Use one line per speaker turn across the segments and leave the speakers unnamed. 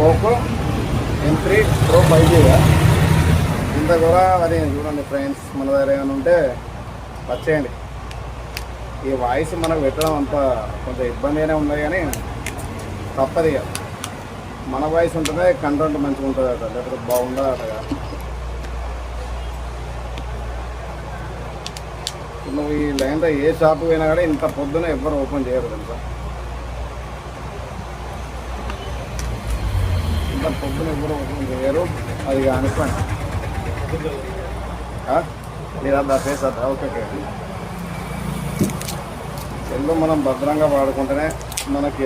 Poco M3 Pro 5G ఇంత కూడా అది చూడండి ఫ్రెండ్స్, మన దగ్గర ఏమైనా ఉంటే వచ్చేయండి. ఈ వాయిస్ మనకు పెట్టడం అంత కొంచెం ఇబ్బందిగానే ఉంది, కానీ తప్పదు ఇక. మన వాయిస్ ఉంటుందే కంటెంట్ మంచిగా ఉంటుంది అట, లేకపోతే బాగుండదు అటగా. నువ్వు ఈ లైన్లో ఏ షాప్ పోయినా కూడా ఇంత పొద్దున ఎవ్వరు ఓపెన్ చేయరు తెలుసా. ఇంత పొద్దున ఎవ్వరు ఓపెన్ చేయరు. అది అనుకోండి లేదా ఫేస్ అట్లా. ఓకే, సెల్లు మనం భద్రంగా వాడుకుంటేనే మనకి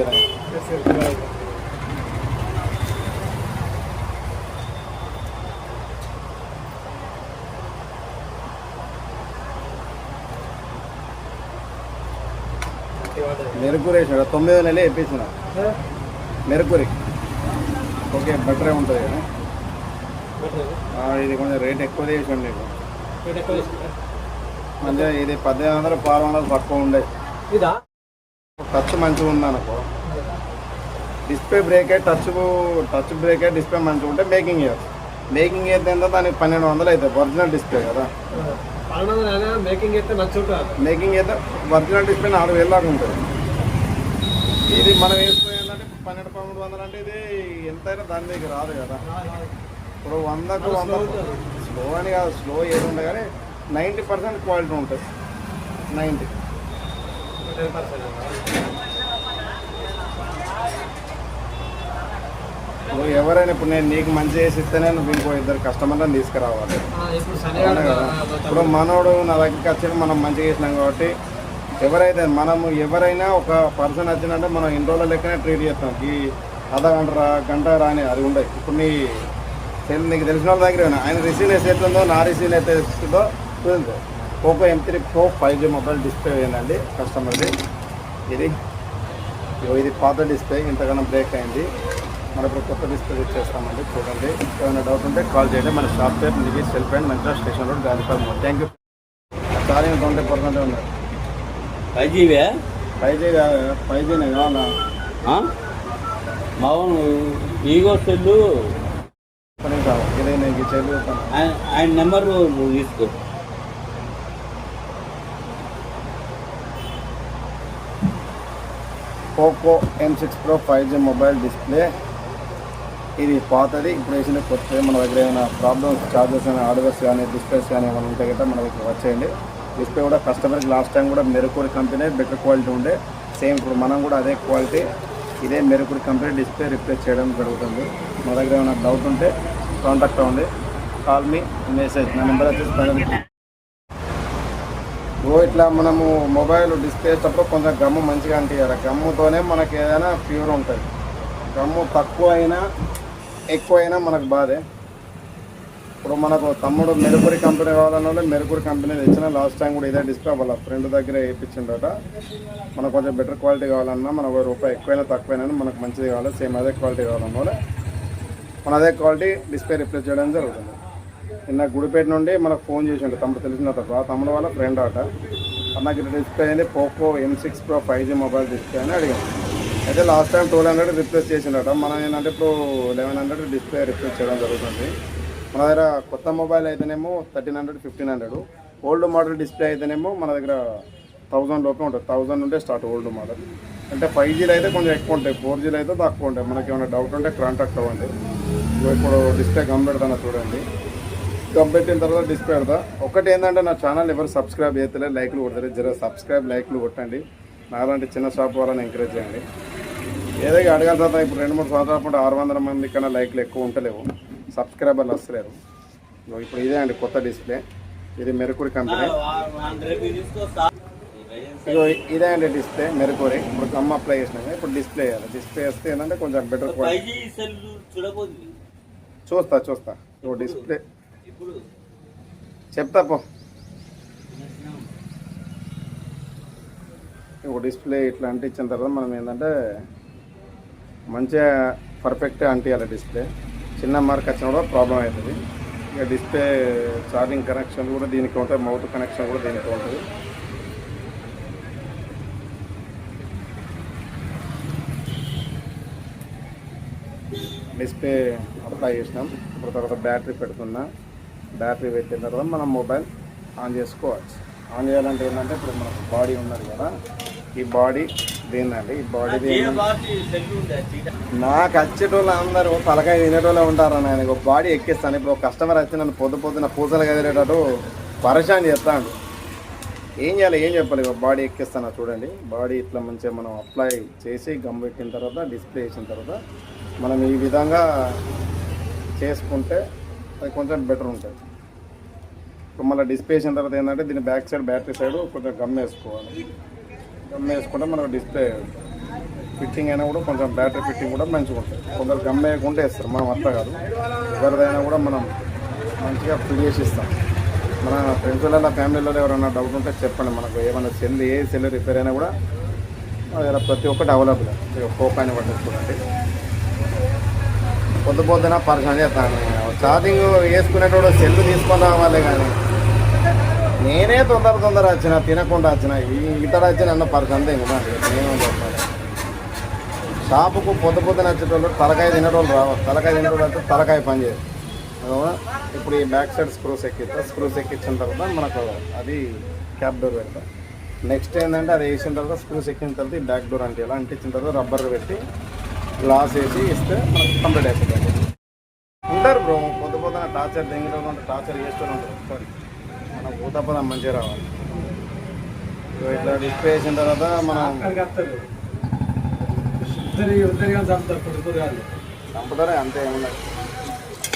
మెరుకురి వేసినాడు. 9 నెలలు వేయించిన మెరుకురి. ఓకే, బెటరే ఉంటుంది కదా. ఇది కొంచెం రేట్ ఎక్కువ చేసాడు నీకు. మంచిగా ఇది 1800 1200 తక్కువ ఉండే. టచ్ మంచిగా ఉంది అనుకో. డిస్ప్లే బ్రేకే, టచ్ బ్రేకే, డిస్ప్లే మంచిగా ఉంటే మేకింగ్ ఇయర్. మేకింగ్ అయితే ఎంత దానికి 1200 అవుతుంది. ఒరిజినల్ డిస్ప్లే కదా. మేకింగ్ అయితే ఒరిజినల్ డిస్ప్లే 4000 దాకా ఉంటుంది. ఇది మనం వేసుకునేంటే 1200-1300 అంటే ఇది ఎంతైనా దాని దగ్గర రాదు కదా. ఇప్పుడు 100కు 100 స్లో అని కాదు, స్లో ఏది ఉండదు కానీ 90% క్వాలిటీ ఉంటుంది. 90 నువ్వు ఎవరైనా ఇప్పుడు నేను నీకు మంచి చేసి ఇస్తేనే నువ్వు ఇంకో 2 కస్టమర్లను తీసుకురావాలి కదా. ఇప్పుడు మనోడు నా దగ్గరికి వచ్చి మనం మంచిగా చేసినాం కాబట్టి ఎవరైనా ఒక పర్సన్ వచ్చిందంటే మనం ఇన్ని రోజుల లెక్కనే ట్రీట్ చేస్తాం. ఈ గంట రాని అది ఉండదు. ఇప్పుడు నీకు తెలిసిన వాళ్ళ దగ్గర ఆయన రిసీవ్ అయితే ఎట్లుందో, నా రిసీవ్ అయితే ఎట్లుందో చూడండి. Poco M3 Pro 5G mobile display ఏంటండి కస్టమర్ది. ఇది పాత డిస్ప్లే, ఇంతగానో బ్రేక్ అయింది. మనం ఇప్పుడు కొత్త డిస్ప్లే ఇచ్చేస్తామండి. చూడండి, ఏమైనా డౌట్ ఉంటే కాల్ చేయండి. మన షాప్ పేరు నివి సెల్ఫ్ అండ్ మంచిగా station road, Gandhipalem. Thank you. Sorry 20% ఉన్నాయి. 5G కావాలా
మామూలు ఈగో సెల్లు
ఇదే నీకు చదువుతాను.
ఆయన నెంబర్ తీసుకో.
Poco M6 Pro 5G mobile display. ఇది పాతది, ఇప్పుడు వేసిన కొత్తది. మన దగ్గర ఏమైనా ప్రాబ్లమ్స్, చార్జెస్ కానీ, హార్డ్వేర్స్ కానీ, డిస్ప్లేస్ కానీ ఏమైనా ఉంటే కదా మన దగ్గర వచ్చేయండి. డిస్ప్లే కూడా కస్టమర్కి లాస్ట్ టైం కూడా మెరుకురి కంపెనీ బెటర్ క్వాలిటీ ఉండే. సేమ్ ఇప్పుడు మనం కూడా అదే క్వాలిటీ, ఇదే మెరుకురి కంపెనీ డిస్ప్లే రిప్లేస్ చేయడం జరుగుతుంది. మా దగ్గర ఏమైనా డౌట్ ఉంటే కాంటాక్ట్ అవ్వండి. Call me, message. నా నెంబర్ వచ్చేసి ఇట్లా మనము మొబైల్ డిస్ప్లే వేసేటప్పుడు కొంచెం గమ్ము మంచిగా అంటియాలి. గమ్ముతోనే మనకి ఏదైనా ప్యూర్ ఉంటుంది. గమ్ము తక్కువ అయినా ఎక్కువ అయినా మనకు బాధే. ఇప్పుడు మనకు తమ్ముడు మెరుకురి కంపెనీ కావాలన్నా మెరుకురి కంపెనీ తెచ్చిన. లాస్ట్ టైం కూడా ఇదే డిస్ప్లే వాళ్ళ ఫ్రెండ్ దగ్గర వేయించిండట. మనకు కొంచెం బెటర్ క్వాలిటీ కావాలన్నా, మనకు ₹1 ఎక్కువైనా తక్కువైనా మనకు మంచిది కావాలి. సేమ్ అదే క్వాలిటీ కావాలన్నా మన అదే క్వాలిటీ డిస్ప్లే రిప్లేస్ చేయడం జరుగుతుంది. నిన్న గుడిపేట నుండి మనకు ఫోన్ చేసిండు తమ్ముడు, తెలిసిన తమ్ముడు వాళ్ళ ఫ్రెండ్ అట. నాకు డిస్ప్లే అయింది Poco M6 Pro 5G mobile display అని అడిగాను. అయితే లాస్ట్ టైం 1200 రిప్లేస్ చేసిండట. మనం ఏంటంటే ఇప్పుడు 1100 డిస్ప్లే రిప్లేస్ చేయడం జరుగుతుంది. మన దగ్గర కొత్త మొబైల్ అయితేనేమో 1300, 1500. ఓల్డ్ మోడల్ డిస్ప్లే అయితేనేమో మన దగ్గర 1000 లోపే ఉంటుంది. 1000 నుండే స్టార్ట్ ఓల్డ్ మోడల్. అంటే 5Gలో అయితే కొంచెం ఎక్కువ ఉంటాయి, 4Gలో అయితే తక్కువ ఉంటాయి. మనకి ఏమైనా డౌట్ ఉంటే కాంటాక్ట్ అవ్వండి. ఇప్పుడు డిస్ప్లే గమ్ పెడతాను చూడండి. గమ్ పెట్టిన తర్వాత డిస్ప్లే పెడతా. ఒకటి ఏంటంటే నా ఛానల్ ఎవరు సబ్స్క్రైబ్ చేయలేదు, లైక్లు కొడతారు. జర సబ్స్క్రైబ్, లైక్లు కొట్టండి. నాలాంటి చిన్న షాప్ వాళ్ళని ఎంకరేజ్ చేయండి. ఏదో అడగాలి తర్వాత ఇప్పుడు 2-3 సంవత్సరాల పాటు 600 మంది కన్నా లైక్లు ఎక్కువ ఉంటలేవు, సబ్స్క్రైబర్లు వస్తలేరు. ఇప్పుడు ఇదే అండి కొత్త డిస్ప్లే. ఇది మెరుకురి కంపెనీ. ఇదే అండి డిస్ప్లే మెరుకురి. ఇప్పుడు గమ్ అప్లై చేసినాక ఇప్పుడు డిస్ప్లే వేయాలి. డిస్ప్లే వేస్తే ఏంటంటే కొంచెం బెటర్ క్వాలిటీ. చూస్తా ఇప్పుడు డిస్ప్లే చెప్తా పో. ఇప్పుడు డిస్ప్లే ఇట్లా అంటించిన తర్వాత మనం ఏంటంటే మంచిగా పర్ఫెక్ట్గా అంటియాలి. డిస్ప్లే చిన్న మార్క్ వచ్చిన కూడా ప్రాబ్లం అవుతుంది. ఇక డిస్ప్లే ఛార్జింగ్ కనెక్షన్ కూడా దీనికి ఉంటుంది, మౌత్ కనెక్షన్ కూడా దీనికి ఉంటుంది. డిస్ప్లే అప్లై చేసినాం. ఇప్పుడు తర్వాత బ్యాటరీ పెడుతున్నా. బ్యాటరీ పెట్టిన తర్వాత మనం మొబైల్ ఆన్ చేసుకోవచ్చు. ఆన్ చేయాలంటే ఏంటంటే ఇప్పుడు మనకు బాడీ ఉన్నది కదా, ఈ బాడీ దేందండి, ఈ బాడీ నాకు వచ్చేటోళ్ళు అందరూ తలకాయ తినేటోళ్ళే ఉంటారు. నేను బాడీ ఎక్కిస్తాను. ఇప్పుడు ఒక కస్టమర్ వచ్చి నన్ను పొద్దున పూసలు కదిలేటట్టు పరేషాన్ చేస్తాడు. ఏం చేయాలి, ఏం చెప్పాలి, బాడీ ఎక్కిస్తాను చూడండి. బాడీ ఇట్లా మంచిగా మనం అప్లై చేసి గమ్ పెట్టిన తర్వాత డిస్ప్లే వేసిన తర్వాత మనం ఈ విధంగా చేసుకుంటే అది కొంచెం బెటర్ ఉంటుంది. ఇప్పుడు మళ్ళీ డిస్ప్లే వేసిన తర్వాత ఏంటంటే దీని బ్యాక్ సైడ్ బ్యాటరీ సైడ్ కొంచెం గమ్ వేసుకోవాలి. గమ్ వేసుకుంటే మనకు డిస్ప్లే ఫిట్టింగ్ అయినా కూడా కొంచెం బ్యాటరీ ఫిట్టింగ్ కూడా మంచిగా ఉంటుంది. కొందరు గమ్ వేయకుండా వేస్తారు, మనం అట్లా కాదు. ఎవరిదైనా కూడా మనం మంచిగా ఫిట్ చేసి ఇస్తాం. మన ఫ్రెండ్స్లలో ఫ్యామిలీలో ఎవరైనా డౌట్ ఉంటే చెప్పండి. మనకు ఏమైనా ఏ సెల్ రిపేర్ అయినా కూడా మన దగ్గర ప్రతి ఒక్కటి అవైలబుల్. పోకో అని పట్టించుకోండి. పొద్దున పరిశ్రమ చేస్తాను. ఛార్జింగ్ వేసుకునేటోడు సెల్ తీసుకొని రావాలి, కానీ నేనే తొందర వచ్చిన తినకుండా వచ్చిన ఇతర వచ్చిన అన్న పరిశ్రమ నేనేమో చెప్పాలి. షాపుకు పొద్దున వచ్చేటోళ్ళు తలకాయ తినేటోళ్ళు రావాలి. తలకాయ తినేటోళ్ళు అయితే తలకాయ పని చేయదు. ఇప్పుడు ఈ బ్యాక్ సైడ్ స్క్రూస్ ఎక్కించిన తర్వాత మనకు అది క్యాప్ డోర్ పెడతాం. నెక్స్ట్ ఏంటంటే అది వేసిన తర్వాత స్క్రూస్ ఎక్కిన తర్వాత ఈ బ్యాక్ డోర్ అంటే ఇలా అంటించిన తర్వాత రబ్బర్ పెట్టి గ్లాస్ వేసి ఇస్తే మనకు కంప్లీట్ అయిపోతుంది. ఉంటారు బ్రో పొద్దున టార్చర్ దెంగిలో ఉంటే టార్చర్ చేస్తూ ఉంటారు. సారీ, మనం పూతపదం మంచిగా రావాలి. ఇట్లా డిస్ప్లే వేసిన తర్వాత మనం చంపుతారే, అంతే ఏమున్నది.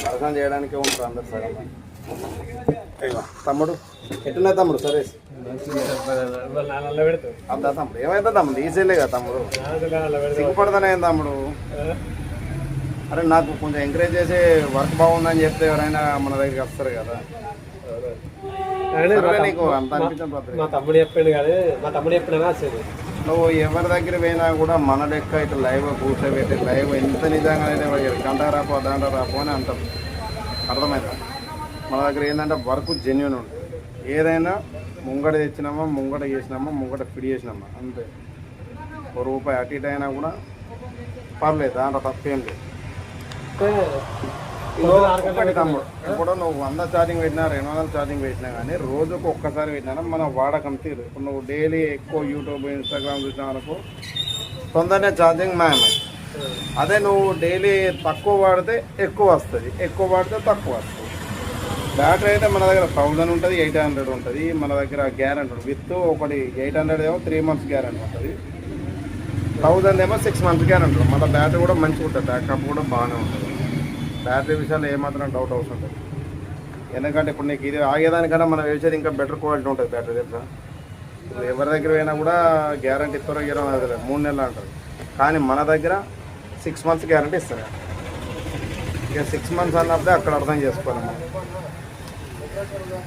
దర్శనం చేయడానికే ఉంటారు అందరు సగం. తమ్ముడు ఎట్టున్నా తమ్ముడు సరే అంతా తమ్ముడు ఏమైతే తమ్ముడు ఈజీలే కదా తమ్ముడు, సిగ్గుపడతానే తమ్ముడు. అరే నాకు కొంచెం ఎంకరేజ్ చేసి వర్క్ బాగుందని చెప్తే ఎవరైనా మన దగ్గరికి వస్తారు కదా. నీకు అంత అనిపించడం
మా తమ్ముడు చెప్పాడు కానీ మా తమ్ముడు చెప్పినా వచ్చేది.
నువ్వు ఎవరి దగ్గర పోయినా కూడా మన లెక్క ఇట్లా లైవ్ కూర్చోబెట్టి లైవ్ ఎంత నిజంగానే గంట రాపో దాంట రాపో అని అంటారు. అర్థమైందా? మన దగ్గర ఏంటంటే వర్క్ జెన్యున్ ఉంటుంది. ఏదైనా ముంగట తెచ్చినామా, ముంగట చేసినామా, ముంగట ఫిడ్ చేసినామా అంతే. ₹1 అటు ఇటు అయినా కూడా పర్లేదు, దాంట్లో తప్పేం లేదు. తమ్ముడు ఇప్పుడు నువ్వు 100 ఛార్జింగ్ పెట్టినా 200 ఛార్జింగ్ పెట్టినా కానీ రోజుకు ఒక్కసారి పెట్టినా మన వాడకం తీరు. ఇప్పుడు నువ్వు డైలీ ఎక్కువ యూట్యూబ్ ఇన్స్టాగ్రామ్ చూసినా అనుకో తొందరనే ఛార్జింగ్ మ్యామ్. అదే నువ్వు డైలీ తక్కువ వాడితే ఎక్కువ వస్తుంది, ఎక్కువ వాడితే తక్కువ వస్తుంది. బ్యాటరీ అయితే మన దగ్గర 1000 ఉంటుంది, 800 ఉంటుంది. మన దగ్గర గ్యారెంటీ ఉంటుంది. విత్ ఒకటి 800 ఏమో 3 months గ్యారెంటీ ఉంటుంది, 1000 ఏమో 6 months గ్యారెంటీ ఉంటుంది. మన బ్యాటరీ కూడా మంచిగా ఉంటుంది, బ్యాకప్ కూడా బాగానే ఉంటుంది. బ్యాటరీ విషయాల్లో ఏమాత్రం డౌట్ అవసరం లేదు. ఎందుకంటే ఇప్పుడు నీకు ఇది ఆగేదానికన్నా మనం వేసేది ఇంకా బెటర్ క్వాలిటీ ఉంటుంది బ్యాటరీ తెలుసా. ఇప్పుడు ఎవరి దగ్గర అయినా కూడా గ్యారెంటీ ఇస్తారో 3 నెలలు అంటారు, కానీ మన దగ్గర 6 months గ్యారెంటీ ఇస్తారు. ఇక 6 months అన్నప్పుడే అక్కడ అర్థం చేసుకోవాలి మనం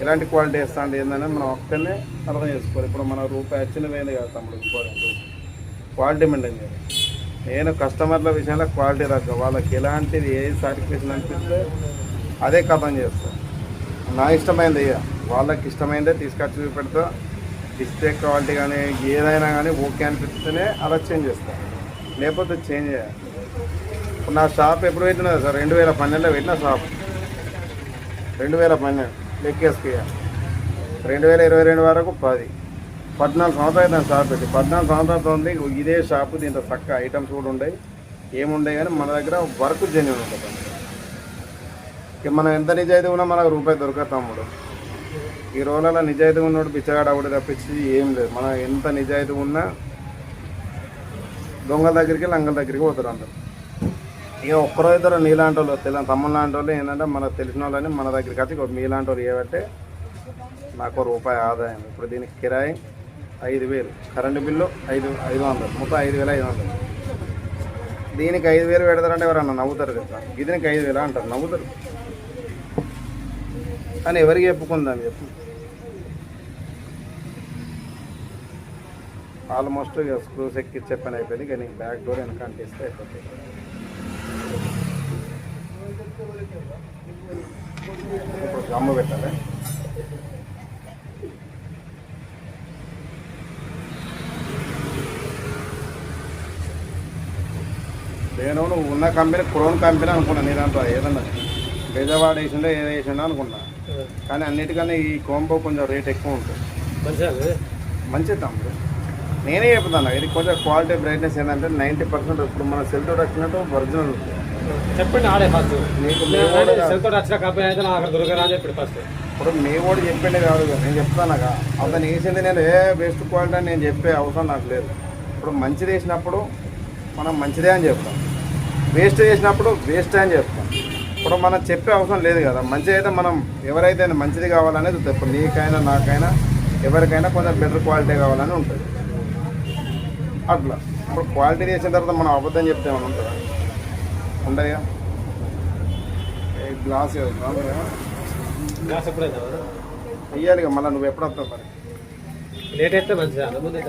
ఎలాంటి క్వాలిటీ ఇస్తా అంటే ఏంటంటే మనం ఒక్కనే అర్థం చేసుకోవాలి. ఇప్పుడు మన రూపాయి వచ్చిన వేయండి కదా తమ్ముడు, ఇంపార్టెంట్ క్వాలిటీ మెయింటైన్ చేయాలి. నేను కస్టమర్ల విషయంలో క్వాలిటీ రద్దు, వాళ్ళకి ఎలాంటిది ఏ సాటిస్ఫాక్షన్ అనిపిస్తే అదే కథం చేస్తాను. నా ఇష్టమైంది వాళ్ళకి ఇష్టమైందే తీసుకొచ్చి చూపెడతా. డిస్ప్లే క్వాలిటీ కానీ ఏదైనా కానీ ఓకే అనిపిస్తేనే అలా చేంజ్ చేస్తాను, లేకపోతే చేంజ్ చేయాలి. ఇప్పుడు నా షాప్ ఎప్పుడు పెట్టినా సార్ 2012లో పెట్టిన షాప్, 2012 లెక్కేసుకు 2022 వరకు 14 సంవత్సరాలు అయితే షాప్ పెట్టి 14 సంవత్సరాలతో ఉంది ఇదే షాపు. దీంట్లో చక్క ఐటమ్స్ కూడా ఉండవు, ఏముండే కానీ మన దగ్గర వర్క్ జెన్యూన్ ఉంటుంది. ఇక మనం ఎంత నిజాయితీ ఉన్నా మనకు ₹1 దొరకదు తమ్ముడు. ఈ రోజులలో నిజాయితీ ఉన్నోడు బిచ్చగాడు ఒకటి తప్పించి ఏం లేదు. మనం ఎంత నిజాయితీ ఉన్నా దొంగల దగ్గరికి లంగల దగ్గరికి పోతారు అందరు. ఇక ఒక్కరో ఇద్దరు నీలాంటి వాళ్ళు తమ్ముళ్ళ లాంటి వాళ్ళు ఏంటంటే మనకు తెలిసిన వాళ్ళని మన దగ్గరికి వచ్చి మీలాంటి వాళ్ళు ఏమంటే నాకు ₹1 ఆదాయం. ఇప్పుడు దీనికి కిరాయి 5000, కరెంటు బిల్లు 500, మొత్తం 5500. దీనికి 5000 పెడతారంటే ఎవరన్నా నవ్వుతారు కదా. దీనికి 5000 అంటారు, నవ్వుతారు. కానీ ఎవరికి చెప్పుకుందాం చెప్పు. ఆల్మోస్ట్ ఇక స్క్రూస్ ఎక్కిచ్చే పని అయిపోయింది. ఇక నీకు బ్యాక్ డోర్ వెనక అంటిస్తే అయిపోతుంది. ఇప్పుడు గమ్ము పెట్టాలి. నేను నువ్వు ఉన్న కంపెనీ క్రోన్ కంపెనీ అనుకున్నా నీ దాంట్లో ఏదన్నా బెజవాడ వేసిందో ఏదో వేసిందో అనుకున్నా. కానీ అన్నిటికన్నా ఈ కోంబో కొంచెం రేట్ ఎక్కువ ఉంటుంది.
మంచిగా
మంచిది తమ్ముడు, నేనే చెప్తాను. ఇది కొంచెం క్వాలిటీ బ్రైట్నెస్ ఏంటంటే 90% ఇప్పుడు మన సెల్తో వచ్చినట్టు ఒరిజినల్ ఉంటుంది.
చెప్పండి ఆడే ఫస్ట్
నీకు
సెల్తో వచ్చిన కంపెనీ అయితే నాకు అక్కడ దొరకరా అని చెప్పి ఫస్ట్.
ఇప్పుడు మీ కూడా చెప్పిండే కాదు, నేను చెప్తానుగా. అతను వేసింది నేను బెస్ట్ క్వాలిటీ అని నేను చెప్పే అవసరం నాకు లేదు. ఇప్పుడు మంచిది వేసినప్పుడు మనం మంచిదే అని చెప్తాం, వేస్ట్ చేసినప్పుడు వేస్ట్ అని చెప్తాం. ఇప్పుడు మనం చెప్పే అవసరం లేదు కదా. మంచిది అయితే మనం ఎవరైతే మంచిది కావాలనేది ఉంటుంది. ఇప్పుడు నీకైనా నాకైనా ఎవరికైనా కొంచెం బెటర్ క్వాలిటీ కావాలని ఉంటుంది. అట్లా ఇప్పుడు క్వాలిటీ చేసిన తర్వాత మనం అబద్ధం చెప్తే ఏమైనా ఉంటుందా? ఉండదుగా. గ్లాస్
గ్లాస్ ఎప్పుడైతే
వెయ్యాలిగా. మళ్ళీ నువ్వు ఎప్పుడు వస్తావు మరి?
లేట్ అయితే మంచిదా ముందు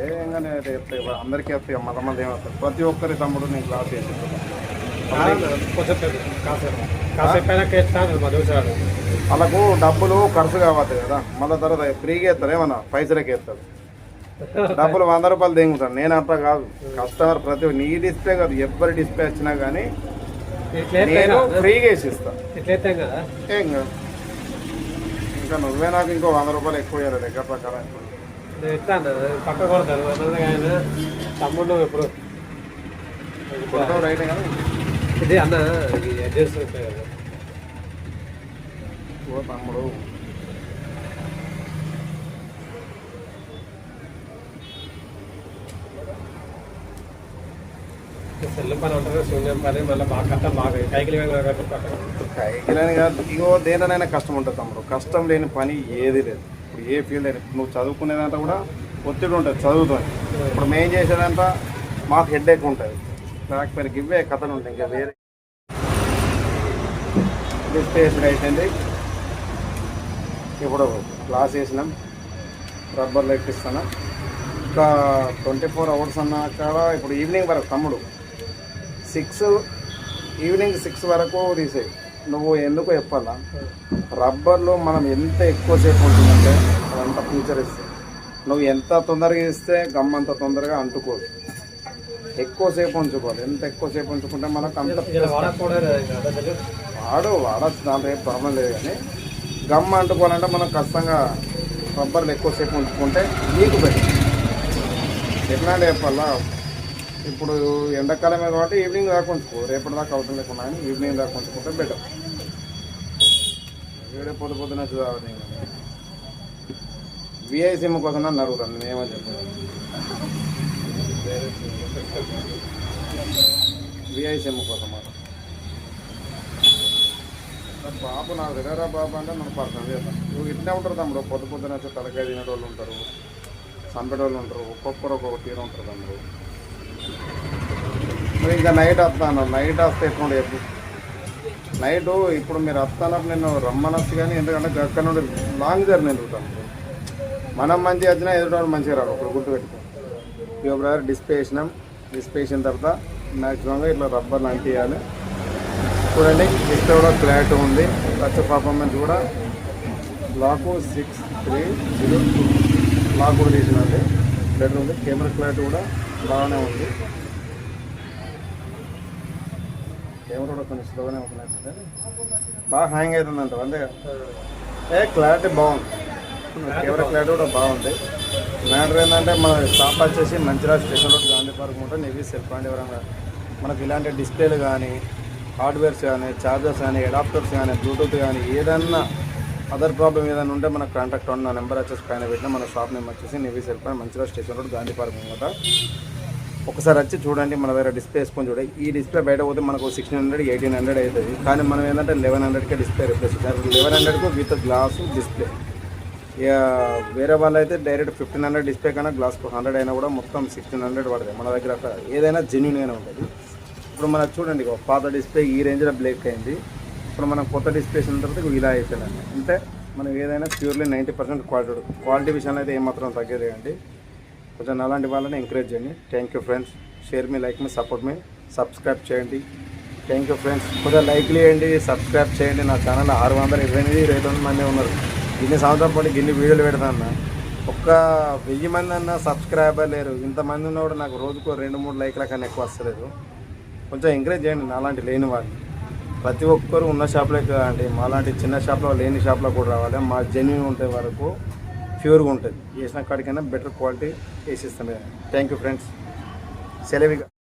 ఏంగా నేనైతే చెప్తాయి అందరికీ వస్తాయి, మంది ఏమవుతుంది. ప్రతి ఒక్కరి తమ్ముడు నేను క్లాస్ చేసి
కొంచెం కాసేపు అయినా కేస్తాను మా దోషాలు.
వాళ్ళకు డబ్బులు ఖర్చు కావాలి కదా. మళ్ళీ తర్వాత ఫ్రీగా ఇస్తారు, ఏమన్నా పైసలకి ఇస్తారు. డబ్బులు 100 రూపాయలు దింగుతాను. నేను అట్లా కాదు. కస్టమర్ ప్రతి నీ డిస్ప్లే కాదు, ఎవరి డిస్ప్లే వచ్చినా కానీ నేను ఫ్రీగా వేసిస్తాను.
ఇట్లయితే కదా
ఏం కాదు. ఇంకా నువ్వే నాకు ఇంకో 100 రూపాయలు ఎక్కువ ఇవ్వాలి లెక్క ప్రకారం.
నేను ఇస్తాను పక్క కొడతాను ఆయన తమ్ముడు ఎప్పుడు
రైట్ కానీ
ఇది అన్న ఇది అడ్రస్ ఉంటాయి కదా.
ఓ తమ్ముడు
సెల్ పని ఉంటుంది, శూన్యం పని, మళ్ళీ బాగా కట్టం బాగా కైకిలి
కైకిలని కాదు. ఇగో దేనినైనా కష్టం ఉంటుంది తమ్ముడు. కష్టం లేని పని ఏది లేదు. ఇప్పుడు ఏ ఫీల్డ్ అయినా నువ్వు చదువుకునేదంతా కూడా ఒత్తిడి ఉంటుంది చదువుతో. ఇప్పుడు మేము చేసేదంతా మాకు హెడ్ఏక్ ఉంటుంది. బ్యాక్ పెయిన్కి ఇవే కథలు ఉంటాయి. ఇంకా వేరే డిస్ప్లే అయిపోయింది. ఇప్పుడు గ్లాస్ వేసినాం, రబ్బర్లు ఎక్కిస్తాను. ఇంకా 24 అవర్స్ అన్నా కాడ ఇప్పుడు ఈవినింగ్ వరకు తమ్ముడు ఈవినింగ్ 6 వరకు తీసేయి. నువ్వు ఎందుకు చెప్పాలా, రబ్బర్లో మనం ఎంత ఎక్కువసేపు ఉంటుందంటే అదంతా ఫ్యూచర్ ఇస్తుంది. నువ్వు ఎంత తొందరగా ఇస్తే గమ్ అంత తొందరగా అంటుకోదు. ఎక్కువసేపు ఉంచుకోవాలి. ఎంత ఎక్కువసేపు ఉంచుకుంటే మనకు అంత వాడచ్చు, దాంట్లో ఏం ప్రాబ్లం లేదు. కానీ గమ్ అంటుకోవాలంటే మనం ఖచ్చితంగా రబ్బర్లు ఎక్కువసేపు ఉంచుకుంటే నీకు బెటర్. ఎట్లా అంటే చెప్పాలా, ఇప్పుడు ఎండాకాలమే కాబట్టి ఈవినింగ్ దాకా ఉంచుకో. రేపటి దాకా అవసరం లేకుండా కానీ ఈవినింగ్ దాకా ఉంచుకుంటే బెటర్. వేడే పొద్దున చూడాలి. విఐ సిమ్ కోసం నన్ను అడుగుతాను, నేను ఏమని చెప్పాను. విఐ సిమ్ కోసం మాట బాబు నాకు దగ్గర బాబు అంటే మనం పర్సనల్ చేద్దాం. నువ్వు ఇట్లా ఉంటారు తమ్ముడు. పొద్దున వచ్చి తలకాయ తినే వాళ్ళు ఉంటారు, సంపెట వాళ్ళు ఉంటారు, ఒక్కొక్కరు ఒక్కొక్క తీరు ఉంటారు తమ్ముడు. నువ్వు ఇంకా నైట్ వస్తాను. నైట్ వస్తే ఎట్లా చెప్పు. నైట్ ఇప్పుడు మీరు వస్తానప్పుడు నేను రమ్మనొచ్చు కానీ, ఎందుకంటే అక్కడ నుండి లాంగ్ జర్నీ ఎదుగుతాను. మనం మంచిగా వచ్చినా ఎదుటి మంచిగా రాడు. ఒకటి గుర్తుపెట్టుకో. ఇక బ్రదర్ డిస్ప్లే వేసినాం. డిస్ప్లే వేసిన తర్వాత మ్యాక్సిమంగా ఇట్లా రబ్బర్లు అంటియాలి. చూడండి డిస్ప్లే కూడా క్లారిటీ ఉంది. టచ్ పర్ఫార్మెన్స్ కూడా లాకు 6302 లాక్ కూడా తీసినది బెటర్ ఉంది. కెమెరా క్లారిటీ కూడా బాగానే ఉంది. కెమెరా కూడా కొంచెం స్లోగానే అవుతున్నట్టు, బాగా హ్యాంగ్ అవుతుందంట. అంతే క్లారిటీ బాగుంది. కెమెరా క్లారిటీ కూడా బాగుంది. మ్యాటర్ ఏంటంటే మన స్టాప్ వచ్చేసి Mancherial station road, Gandhi park ఉంటుంది. Navy cell point. ఎవరైనా మనకి ఇలాంటి డిస్ప్లేలు కానీ, హార్డ్వేర్స్ కానీ, ఛార్జర్స్ కానీ, అడాప్టర్స్ కానీ, బ్లూటూత్ కానీ, ఏదన్నా అదర్ ప్రాబ్లం ఏదైనా ఉంటే మనకు కాంటాక్ట్ ఉన్న నెంబర్ వచ్చేసి పైన పెట్టిన. మన షాప్ నెంబర్ వచ్చేసి navy cell point, Mancherial station road, Gandhi park అనమాట. ఒకసారి వచ్చి చూడండి. మన వేరే డిస్ప్లే వేసుకొని చూడండి. ఈ డిస్ప్లే బయట పోతే మనకు 1600 1800 అవుతుంది. కానీ మనం ఏంటంటే 1100కే డిస్ప్లే రిప్లేస్ చేస్తారు. 1100కు విత్ గ్లాసు డిస్ప్లే. ఇక వేరే వాళ్ళు అయితే డైరెక్ట్ 1500 డిస్ప్లే కన్నా గ్లాస్ 100 అయినా కూడా మొత్తం 1600 పడుతుంది. మన దగ్గర అక్కడ ఏదైనా జెన్యూన్గానే ఉంటుంది. ఇప్పుడు మనకు చూడండి, పాత డిస్ప్లే ఈ రేంజ్లో బ్లేక్ అయింది. ఇప్పుడు మనం కొత్త డిస్ప్లే వేసిన తర్వాత ఇలా అయిపోయిందండి. అంటే మనం ఏదైనా ప్యూర్లీ 90% క్వాలిటీ విషయంలో అయితే ఏమాత్రం తగ్గేదండి. కొంచెం అలాంటి వాళ్ళని ఎంకరేజ్ చేయండి. Thank you friends. Share me, like me, support me, subscribe చేయండి. Thank you friends. కొంచెం లైక్లు చేయండి, సబ్స్క్రైబ్ చేయండి. నా ఛానల్ 628 మంది ఉన్నారు. ఇన్ని సంవత్సరాల పాటు ఇన్ని వీడియోలు పెడతాను. ఒక్క 1000 మంది అన్న సబ్స్క్రైబర్ లేరు. ఇంతమంది ఉన్నప్పుడు నాకు రోజుకు 2-3 లైక్ల కన్నా ఎక్కువ వస్తలేదు. కొంచెం ఎంకరేజ్ చేయండి నాలాంటి లేని వాళ్ళు. ప్రతి ఒక్కరు ఉన్న షాప్లే కాదండి, మాలాంటి చిన్న షాప్లో లేని షాప్లో కూడా రావాలి. మా జెన్యున్ ఉంటే వరకు ప్యూర్గా ఉంటుంది. వేసిన కాడికైనా బెటర్ క్వాలిటీ వేసిస్తాం. Thank you friends. సెలవిగా.